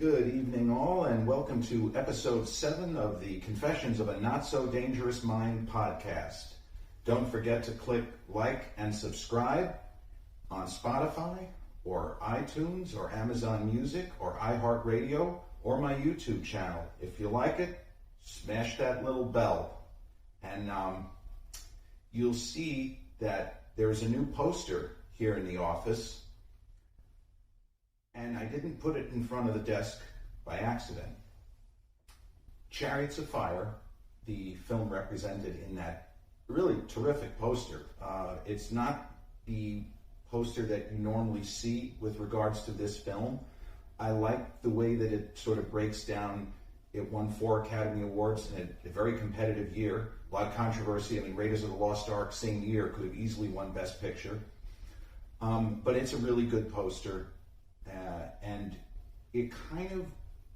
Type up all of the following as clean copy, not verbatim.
Good evening, all, and welcome to episode 7 of the Confessions of a Not So Dangerous Mind podcast. Don't forget to click like and subscribe on Spotify or iTunes or Amazon Music or iHeartRadio or my YouTube channel. If you like it, smash that little bell. And you'll see that there's a new poster here in the office. And I didn't put it in front of the desk by accident. Chariots of Fire, the film represented in that really terrific poster. It's not the poster that you normally see with regards to this film. I like the way that it sort of breaks down. It won 4 Academy Awards in a very competitive year. A lot of controversy. I mean, Raiders of the Lost Ark, same year, could have easily won Best Picture. But it's a really good poster. And it kind of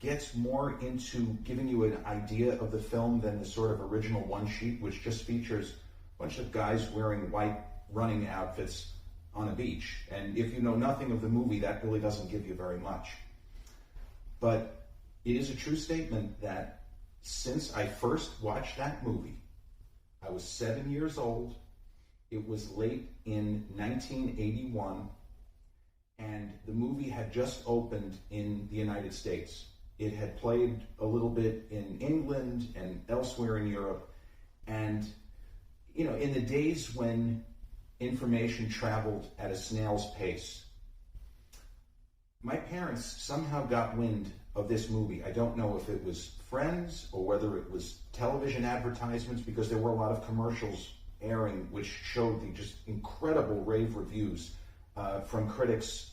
gets more into giving you an idea of the film than the sort of original one sheet, which just features a bunch of guys wearing white running outfits on a beach. And if you know nothing of the movie, that really doesn't give you very much. But it is a true statement that since I first watched that movie, I was 7 years old. It was late in 1981. And the movie had just opened in the United States. It had played a little bit in England and elsewhere in Europe. And, you know, in the days when information traveled at a snail's pace, my parents somehow got wind of this movie. I don't know if it was friends or whether it was television advertisements, because there were a lot of commercials airing which showed the just incredible rave reviews from critics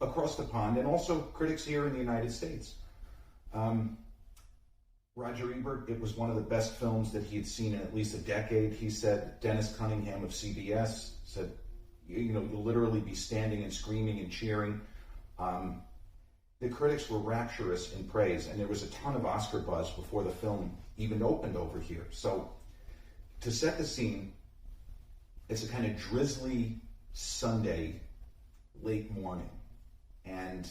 across the pond and also critics here in the United States. Roger Ebert, it was one of the best films that he had seen in at least a decade. He said, Dennis Cunningham of CBS said, you know, you'll literally be standing and screaming and cheering. The critics were rapturous in praise, and there was a ton of Oscar buzz before the film even opened over here. So to set the scene, it's a kind of drizzly Sunday late morning, and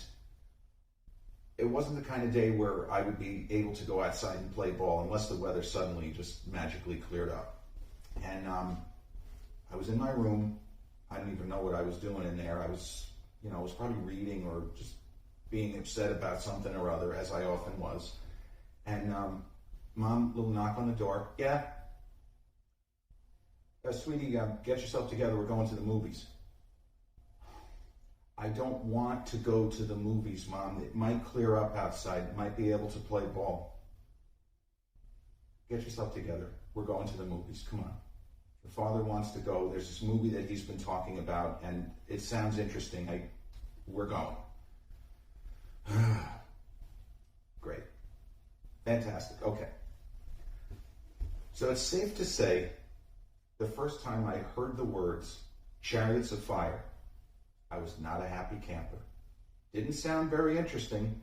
it wasn't the kind of day where I would be able to go outside and play ball unless the weather suddenly just magically cleared up. And I was in my room. I didn't even know what I was doing in there. I was probably reading or just being upset about something or other, as I often was. And Mom, little knock on the door. Yeah? Sweetie, get yourself together. We're going to the movies. I don't want to go to the movies, Mom. It might clear up outside. It might be able to play ball. Get yourself together. We're going to the movies. Come on. Your father wants to go. There's this movie that he's been talking about, and it sounds interesting. We're going. Great. Fantastic. Okay. So it's safe to say the first time I heard the words Chariots of Fire, I was not a happy camper. Didn't sound very interesting.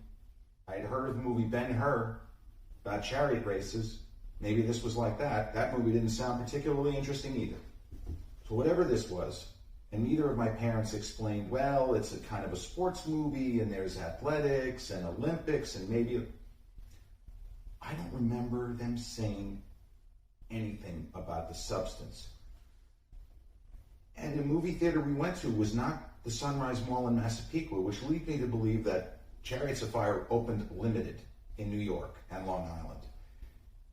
I'd heard of the movie Ben-Hur about chariot races. Maybe this was like that. That movie didn't sound particularly interesting either. So whatever this was, and neither of my parents explained, well, it's a kind of a sports movie and there's athletics and Olympics and maybe... I don't remember them saying anything about the substance. And the movie theater we went to was not the Sunrise Mall in Massapequa, which leads me to believe that Chariots of Fire opened limited in New York and Long Island.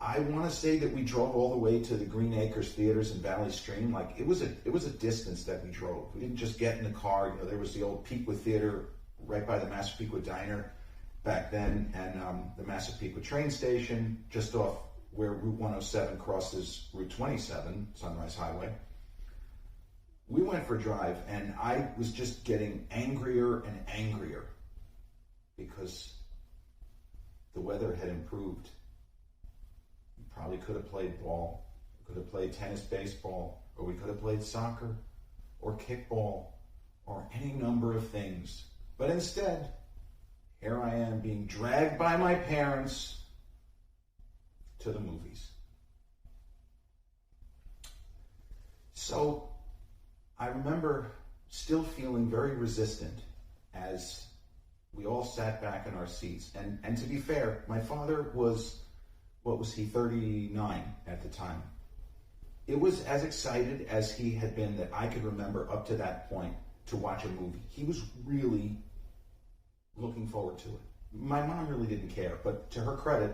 I want to say that we drove all the way to the Green Acres theaters in Valley Stream. Like it was a distance that we drove. We didn't just get in the car. You know, there was the old Pequa Theater right by the Massapequa Diner back then, and the Massapequa train station just off where Route 107 crosses Route 27, Sunrise Highway. We went for a drive, and I was just getting angrier and angrier because the weather had improved. We probably could have played ball, we could have played tennis, baseball, or we could have played soccer or kickball or any number of things. But instead, here I am being dragged by my parents to the movies. So I remember still feeling very resistant as We all sat back in our seats. And to be fair, my father was, what was he, 39 at the time. It was as excited as he had been that I could remember up to that point to watch a movie. He was really looking forward to it. My mom really didn't care, but to her credit,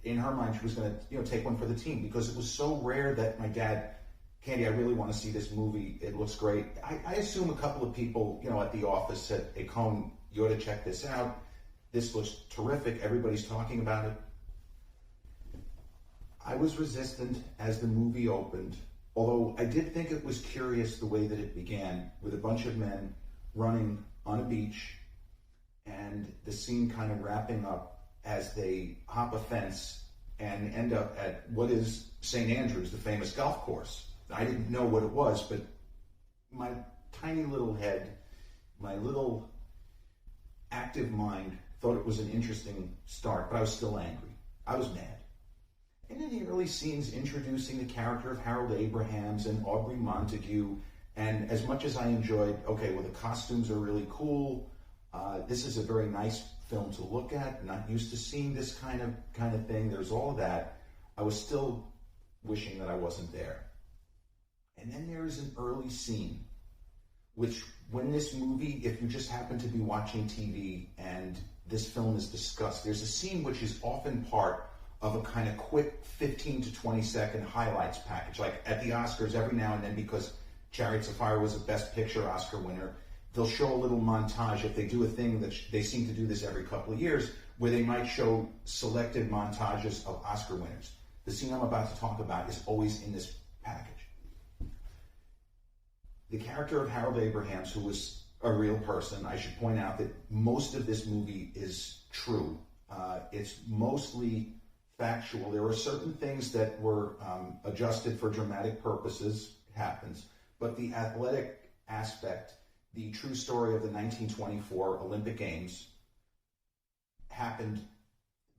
in her mind, she was going to, take one for the team, because it was so rare that my dad, Candy, I really want to see this movie. It looks great. I assume a couple of people, at the office said, hey, Cone, you ought to check this out. This looks terrific. Everybody's talking about it. I was resistant as the movie opened, although I did think it was curious the way that it began, with a bunch of men running on a beach, and the scene kind of wrapping up as they hop a fence and end up at what is St. Andrews, the famous golf course. I didn't know what it was, but my tiny little head, my little active mind, thought it was an interesting start, but I was still angry. I was mad. And in the early scenes introducing the character of Harold Abrahams and Aubrey Montague, and as much as I enjoyed, the costumes are really cool. This is a very nice film to look at. Not used to seeing this kind of thing. There's all of that. I was still wishing that I wasn't there. And then there is an early scene, which when this movie, if you just happen to be watching TV and this film is discussed, there's a scene which is often part of a kind of quick 15 to 20 second highlights package. Like at the Oscars, every now and then, because Chariots of Fire was a Best Picture Oscar winner, they'll show a little montage. If they do a thing that they seem to do this every couple of years, where they might show selected montages of Oscar winners. The scene I'm about to talk about is always in this package. The character of Harold Abrahams, who was a real person, I should point out that most of this movie is true. It's mostly factual. There were certain things that were adjusted for dramatic purposes. It happens. But the athletic aspect, the true story of the 1924 Olympic Games, happened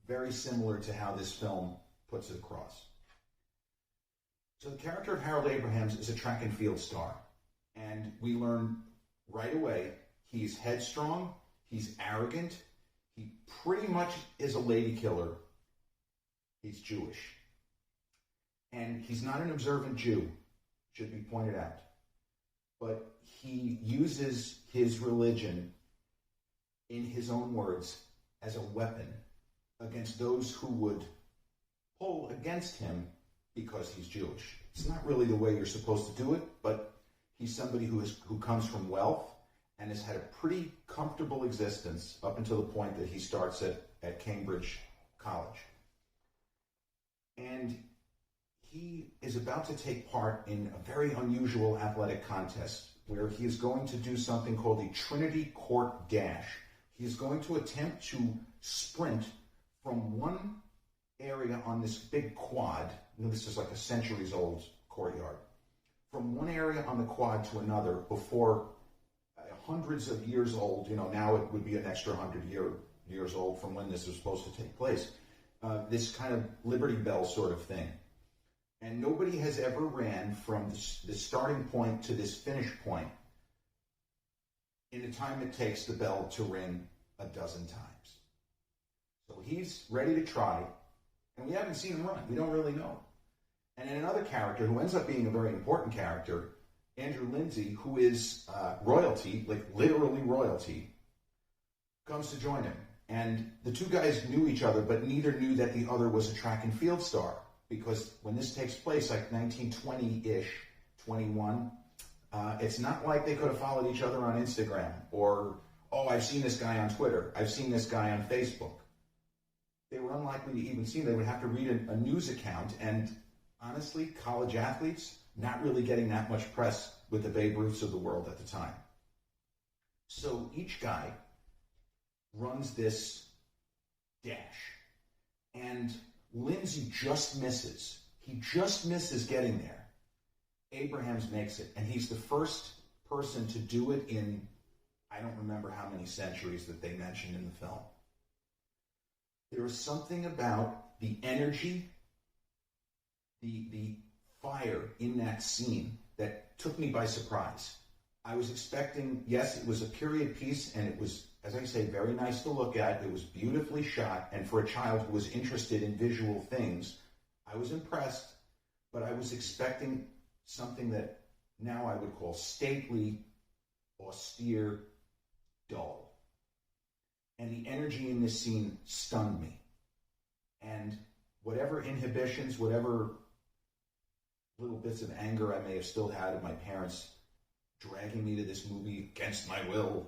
very similar to how this film puts it across. So the character of Harold Abrahams is a track and field star. And we learn right away he's headstrong, he's arrogant, he pretty much is a lady killer. He's Jewish. And he's not an observant Jew, should be pointed out. But he uses his religion, in his own words, as a weapon against those who would pull against him because he's Jewish. It's not really the way you're supposed to do it, but he's somebody who comes from wealth and has had a pretty comfortable existence up until the point that he starts at Cambridge College. And he is about to take part in a very unusual athletic contest where he is going to do something called the Trinity Court Dash. He is going to attempt to sprint from one area on this big quad. This is like a centuries-old courtyard. From one area on the quad to another before hundreds of years old. Now it would be an extra 100 years old from when this was supposed to take place. This kind of Liberty Bell sort of thing. And nobody has ever ran from the starting point to this finish point in the time it takes the bell to ring a dozen times. So he's ready to try, and we haven't seen him run. We don't really know. And then another character who ends up being a very important character, Andrew Lindsay, who is royalty, like literally royalty, comes to join him. And the two guys knew each other, but neither knew that the other was a track and field star. Because when this takes place, like 1920-ish, 21, it's not like they could have followed each other on Instagram or, I've seen this guy on Twitter. I've seen this guy on Facebook. They were unlikely to even see him. They would have to read a news account. And honestly, college athletes, not really getting that much press with the Babe Ruths of the world at the time. So each guy runs this dash. And Lindsay just misses. He just misses getting there. Abrahams makes it. And he's the first person to do it in, I don't remember how many centuries that they mentioned in the film. There was something about the energy, the fire in that scene that took me by surprise. I was expecting, yes, it was a period piece, and it was, as I say, very nice to look at. It was beautifully shot, and for a child who was interested in visual things, I was impressed, but I was expecting something that now I would call stately, austere, dull. And the energy in this scene stunned me. And whatever inhibitions, whatever little bits of anger I may have still had at my parents dragging me to this movie against my will,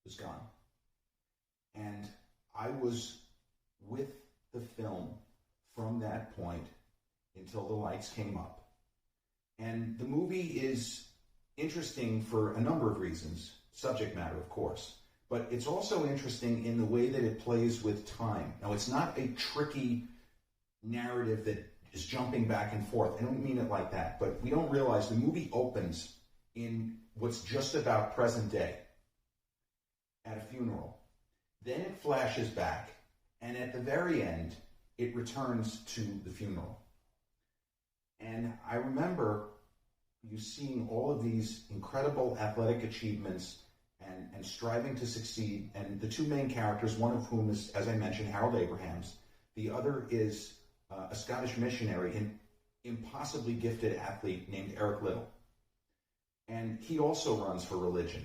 was gone. And I was with the film from that point until the lights came up. And the movie is interesting for a number of reasons, subject matter, of course, but it's also interesting in the way that it plays with time. Now, it's not a tricky narrative that is jumping back and forth. I don't mean it like that, but we don't realize the movie opens in what's just about present day at a funeral. Then it flashes back, and at the very end, it returns to the funeral. And I remember you seeing all of these incredible athletic achievements and striving to succeed. And the two main characters, one of whom is, as I mentioned, Harold Abrahams. The other is a Scottish missionary, an impossibly gifted athlete named Eric Liddell. And he also runs for religion,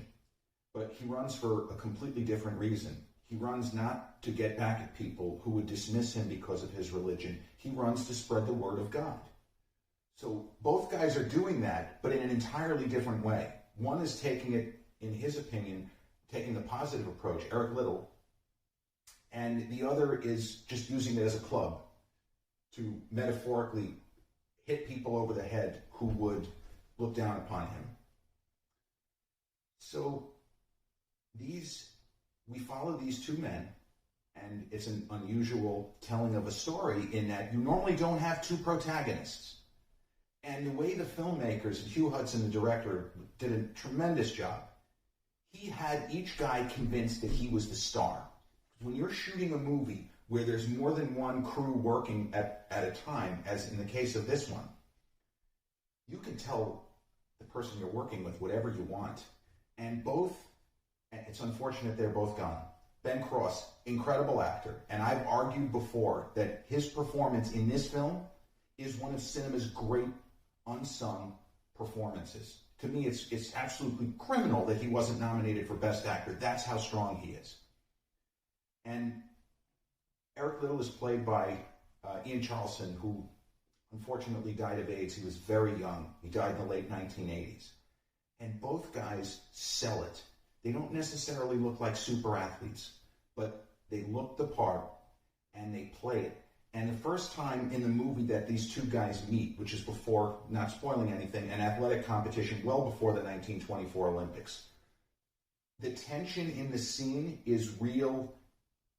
but he runs for a completely different reason. He runs not to get back at people who would dismiss him because of his religion. He runs to spread the word of God. So both guys are doing that, but in an entirely different way. One is taking it, in his opinion, taking the positive approach, Eric Liddell, and the other is just using it as a club to metaphorically hit people over the head who would look down upon him. So we follow these two men, and it's an unusual telling of a story in that you normally don't have two protagonists. And the way the filmmakers, Hugh Hudson, the director, did a tremendous job. He had each guy convinced that he was the star. When you're shooting a movie where there's more than one crew working at a time, as in the case of this one, you can tell the person you're working with whatever you want. And both, it's unfortunate they're both gone. Ben Cross, incredible actor. And I've argued before that his performance in this film is one of cinema's great unsung performances. To me, it's absolutely criminal that he wasn't nominated for Best Actor. That's how strong he is. And Eric Liddell is played by Ian Charleson, who unfortunately died of AIDS. He was very young. He died in the late 1980s. And both guys sell it. They don't necessarily look like super athletes, but they look the part and they play it. And the first time in the movie that these two guys meet, which is before, not spoiling anything, an athletic competition well before the 1924 Olympics, the tension in the scene is real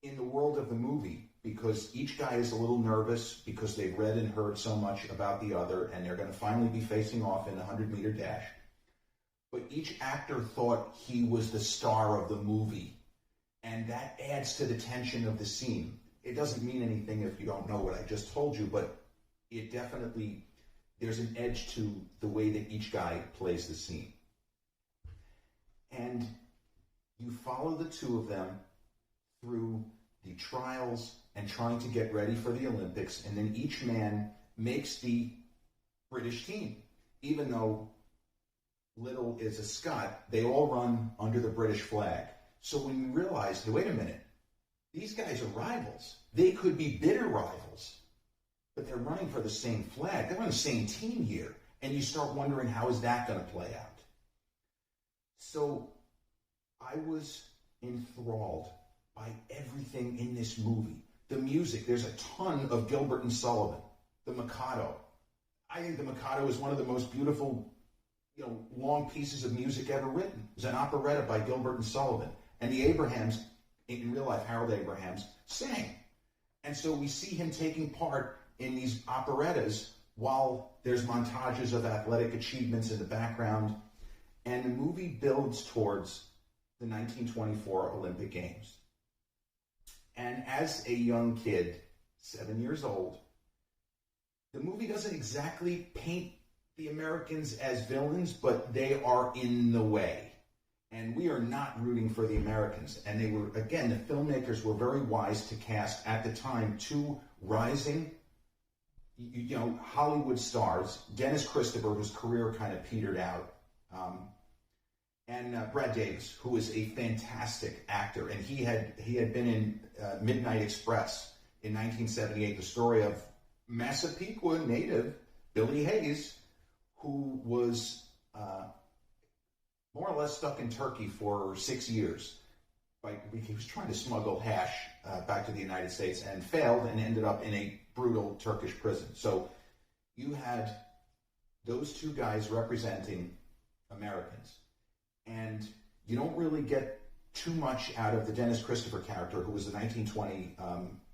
in the world of the movie because each guy is a little nervous because they've read and heard so much about the other and they're going to finally be facing off in the 100-meter dash. But each actor thought he was the star of the movie, and that adds to the tension of the scene. It doesn't mean anything if you don't know what I just told you, but it definitely, there's an edge to the way that each guy plays the scene. And you follow the two of them through the trials and trying to get ready for the Olympics, and then each man makes the British team. Even though Liddell is a Scot, they all run under the British flag. So when you realize, hey, wait a minute, these guys are rivals. They could be bitter rivals, but they're running for the same flag. They're on the same team here. And you start wondering, how is that going to play out? So I was enthralled by everything in this movie. The music, there's a ton of Gilbert and Sullivan. The Mikado. I think the Mikado is one of the most beautiful, long pieces of music ever written. It was an operetta by Gilbert and Sullivan. And the Abrahams, in real life, Harold Abrahams, sang. And so we see him taking part in these operettas while there's montages of athletic achievements in the background. And the movie builds towards the 1924 Olympic Games. And as a young kid, 7 years old, the movie doesn't exactly paint the Americans as villains, but they are in the way. And we are not rooting for the Americans. And they were, again, the filmmakers were very wise to cast, at the time, two rising, Hollywood stars. Dennis Christopher, whose career kind of petered out, and Brad Davis, who is a fantastic actor. And he had been in Midnight Express in 1978, the story of Massapequa native Billy Hayes, who was more or less stuck in Turkey for 6 years. He was trying to smuggle hash back to the United States and failed and ended up in a brutal Turkish prison. So you had those two guys representing Americans. And you don't really get too much out of the Dennis Christopher character, who was the 1920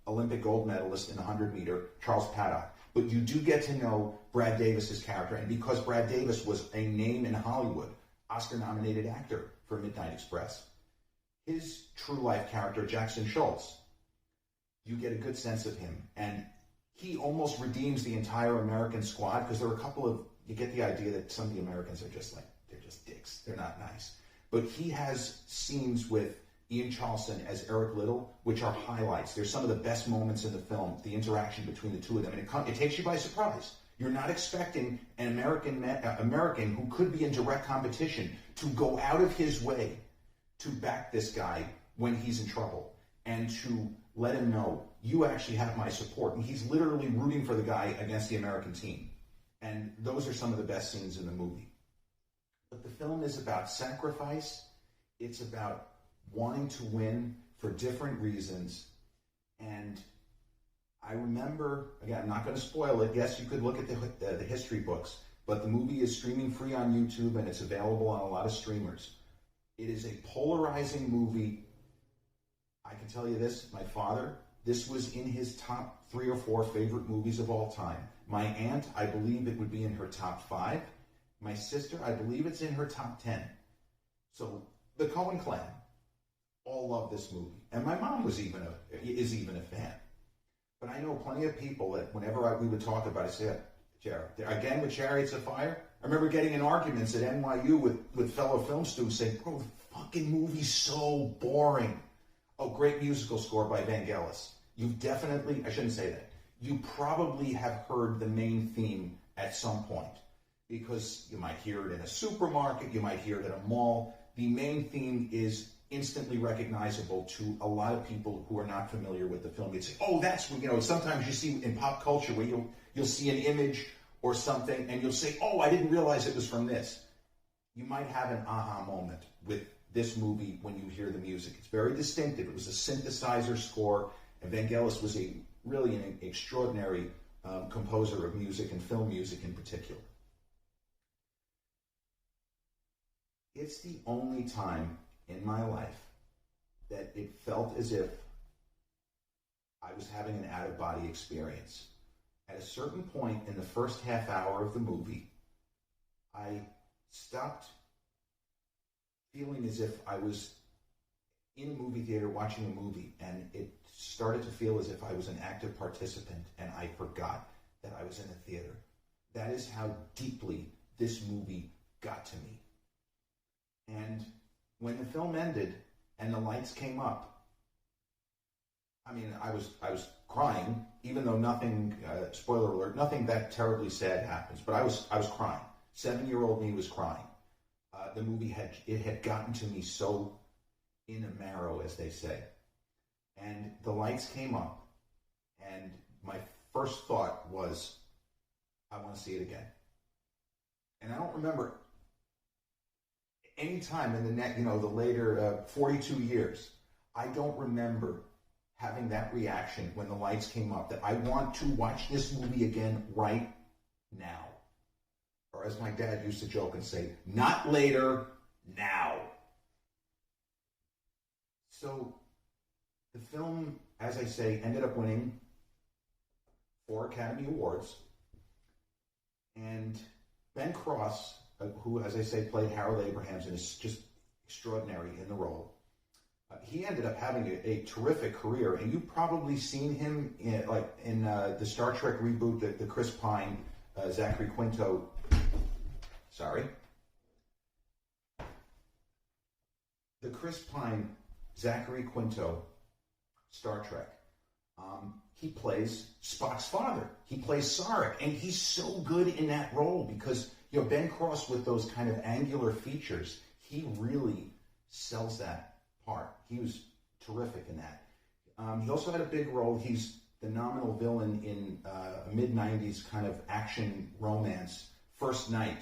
Olympic gold medalist in the 100-meter, Charles Paddock. But you do get to know Brad Davis's character. And because Brad Davis was a name in Hollywood, Oscar-nominated actor for Midnight Express, his true-life character, Jackson Schultz, you get a good sense of him. And he almost redeems the entire American squad, because there are a couple of, you get the idea that some of the Americans are just like, they're just dicks. They're not nice. But he has scenes with Ian Charleston as Eric Little, which are highlights. There's some of the best moments in the film, the interaction between the two of them. And it takes you by surprise. You're not expecting an American who could be in direct competition to go out of his way to back this guy when he's in trouble and to let him know, you actually have my support. And he's literally rooting for the guy against the American team. And those are some of the best scenes in the movie. But the film is about sacrifice. It's about wanting to win for different reasons. And I remember, again, I'm not going to spoil it. Yes, you could look at the history books, but the movie is streaming free on YouTube and it's available on a lot of streamers. It is a polarizing movie. I can tell you this, my father, this was in his top 3 or 4 favorite movies of all time. My aunt, I believe it would be in her top 5. My sister, I believe it's in her top 10. So the Coen clan all love this movie. And my mom is even a fan. But I know plenty of people that whenever we would talk about it, say, Jared, again with Chariots of Fire, I remember getting in arguments at NYU with fellow film students saying, bro, the fucking movie's so boring. Oh, great musical score by Vangelis. You've definitely, I shouldn't say that, you probably have heard the main theme at some point, because you might hear it in a supermarket, you might hear it at a mall. The main theme is instantly recognizable to a lot of people who are not familiar with the film. You'd say, oh, that's, sometimes you see in pop culture where you'll see an image or something and you'll say, oh, I didn't realize it was from this. You might have an aha moment with this movie when you hear the music. It's very distinctive. It was a synthesizer score, and Vangelis was really an extraordinary composer of music and film music in particular. It's the only time in my life that it felt as if I was having an out-of-body experience. At a certain point in the first half hour of the movie, I stopped feeling as if I was in a movie theater watching a movie, and it started to feel as if I was an active participant, and I forgot that I was in a theater. That is how deeply this movie got to me. And when the film ended and the lights came up, I mean, I was crying, even though nothing, spoiler alert, nothing that terribly sad happens, but I was crying. 7-year-old me was crying. The movie had gotten to me so in the marrow, as they say. And the lights came up, and my first thought was, I want to see it again. And I don't remember any time in the later 42 years, I don't remember having that reaction when the lights came up, that I want to watch this movie again right now. Or as my dad used to joke and say, not later, now. So the film, as I say, ended up winning 4 Academy Awards. And Ben Cross, who, as I say, played Harold Abrahams and is just extraordinary in the role, he ended up having a terrific career. And you've probably seen him in the Star Trek reboot, the Chris Pine, Zachary Quinto Sorry. The Chris Pine, Zachary Quinto, Star Trek. He plays Spock's father. He plays Sarek, and he's so good in that role because, you know, Ben Cross with those kind of angular features, he really sells that part. He was terrific in that. He also had a big role. He's the nominal villain in a mid-90s kind of action romance, First Night,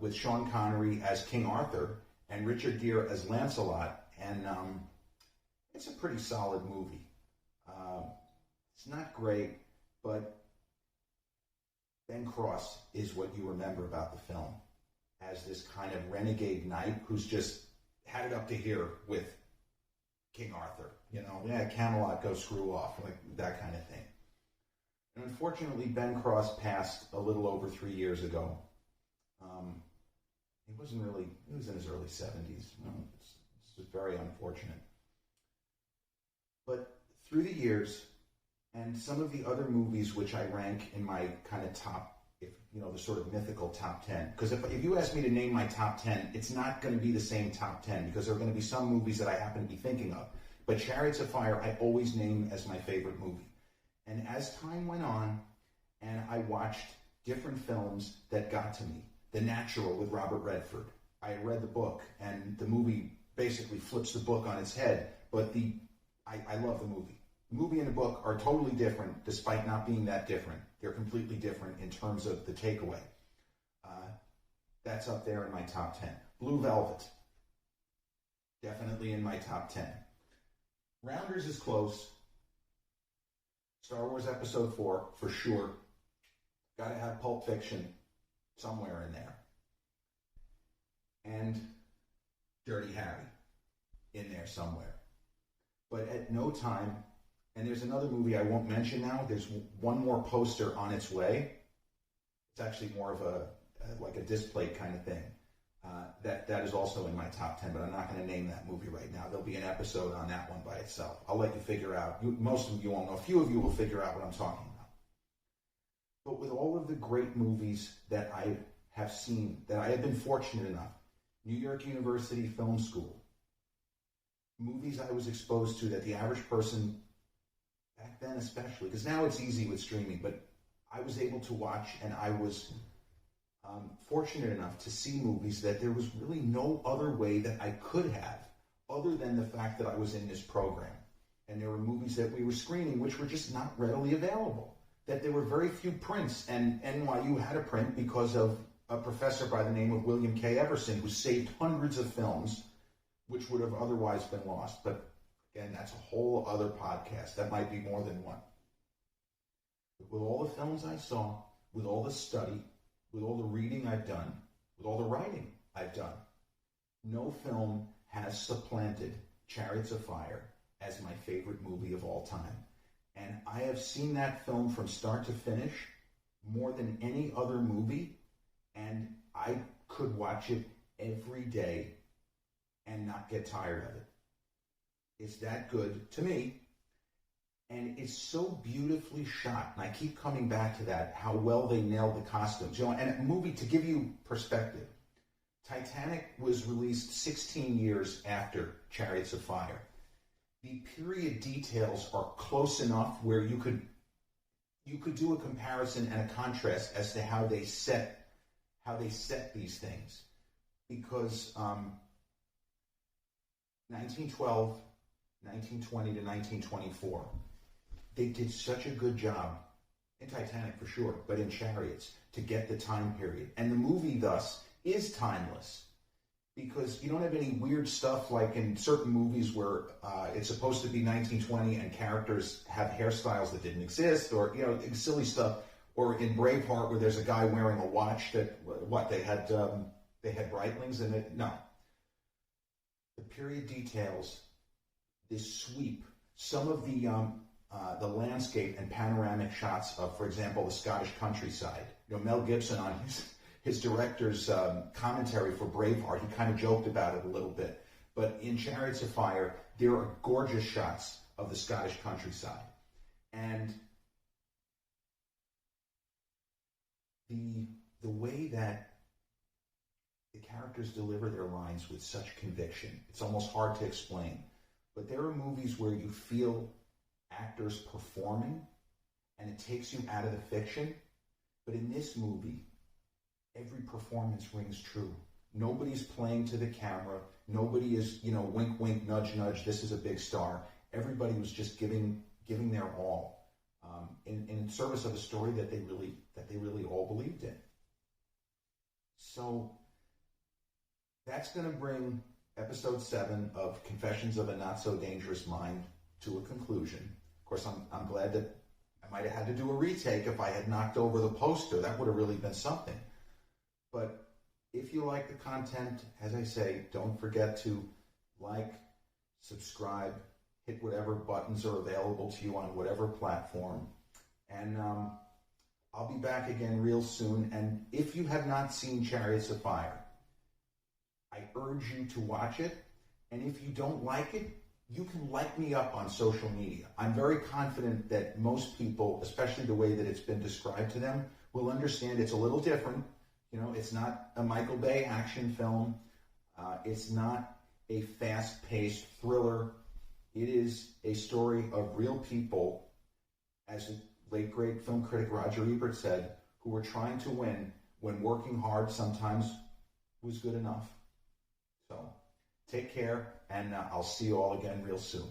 with Sean Connery as King Arthur and Richard Gere as Lancelot, and it's a pretty solid movie. It's not great, but Ben Cross is what you remember about the film as this kind of renegade knight who's just had it up to here with King Arthur. You know, yeah, Camelot, go screw off, like that kind of thing. And unfortunately, Ben Cross passed a little over 3 years ago. He was in his early 70s. You know, it's just very unfortunate. But through the years, and some of the other movies which I rank in my kind of top, the sort of mythical top 10, because if you ask me to name my top 10, it's not going to be the same top 10, because there are going to be some movies that I happen to be thinking of. But Chariots of Fire, I always name as my favorite movie. And as time went on, and I watched different films that got to me, The Natural with Robert Redford. I read the book, and the movie basically flips the book on its head, but I love the movie. The movie and the book are totally different, despite not being that different. They're completely different in terms of the takeaway. That's up there in my top 10. Blue Velvet, definitely in my top 10. Rounders is close. Star Wars Episode 4, for sure. Got to have Pulp Fiction somewhere in there. And Dirty Harry in there somewhere. But at no time, and there's another movie I won't mention now, there's one more poster on its way. It's actually more of like a display kind of thing. That is also in my top 10, but I'm not going to name that movie right now. There'll be an episode on that one by itself. I'll let you figure out. Most of you won't know. A few of you will figure out what I'm talking about. But with all of the great movies that I have seen, that I have been fortunate enough, New York University Film School, movies I was exposed to that the average person, back then especially, because now it's easy with streaming, but I was able to watch, and I was fortunate enough to see movies that there was really no other way that I could have, other than the fact that I was in this program. And there were movies that we were screening which were just not readily available, that there were very few prints, and NYU had a print because of a professor by the name of William K. Everson, who saved hundreds of films which would have otherwise been lost. But again, that's a whole other podcast. That might be more than one. But with all the films I saw, with all the study, with all the reading I've done, with all the writing I've done, no film has supplanted Chariots of Fire as my favorite movie of all time. And I have seen that film from start to finish more than any other movie, and I could watch it every day and not get tired of it. It's that good to me. And it's so beautifully shot. And I keep coming back to that, how well they nailed the costumes. You know, and a movie, to give you perspective, Titanic was released 16 years after Chariots of Fire. The period details are close enough where you could do a comparison and a contrast as to how they set these things. Because 1912, 1920 to 1924, they did such a good job, in Titanic for sure, but in Chariots, to get the time period. And the movie, thus, is timeless, because you don't have any weird stuff like in certain movies where it's supposed to be 1920 and characters have hairstyles that didn't exist, or silly stuff, or in Braveheart where there's a guy wearing a watch that they had Breitlings in it. No, the period details, this sweep, some of the landscape and panoramic shots of, for example, the Scottish countryside. Mel Gibson on his director's commentary for Braveheart, he kind of joked about it a little bit. But in Chariots of Fire, there are gorgeous shots of the Scottish countryside. And the way that the characters deliver their lines with such conviction. It's almost hard to explain. But there are movies where you feel actors performing and it takes you out of the fiction. But in this movie, every performance rings true. Nobody's playing to the camera. Nobody is, wink, wink, nudge, nudge. This is a big star. Everybody was just giving their all in service of a story that they really all believed in. So that's going to bring episode 7 of Confessions of a Not So Dangerous Mind to a conclusion. Of course, I'm glad that I might have had to do a retake if I had knocked over the poster. That would have really been something. But if you like the content, as I say, don't forget to like, subscribe, hit whatever buttons are available to you on whatever platform. And I'll be back again real soon. And if you have not seen Chariots of Fire, I urge you to watch it. And if you don't like it, you can like me up on social media. I'm very confident that most people, especially the way that it's been described to them, will understand it's a little different. It's not a Michael Bay action film. It's not a fast-paced thriller. It is a story of real people, as the late great film critic Roger Ebert said, who were trying to win when working hard sometimes was good enough. So take care, and I'll see you all again real soon.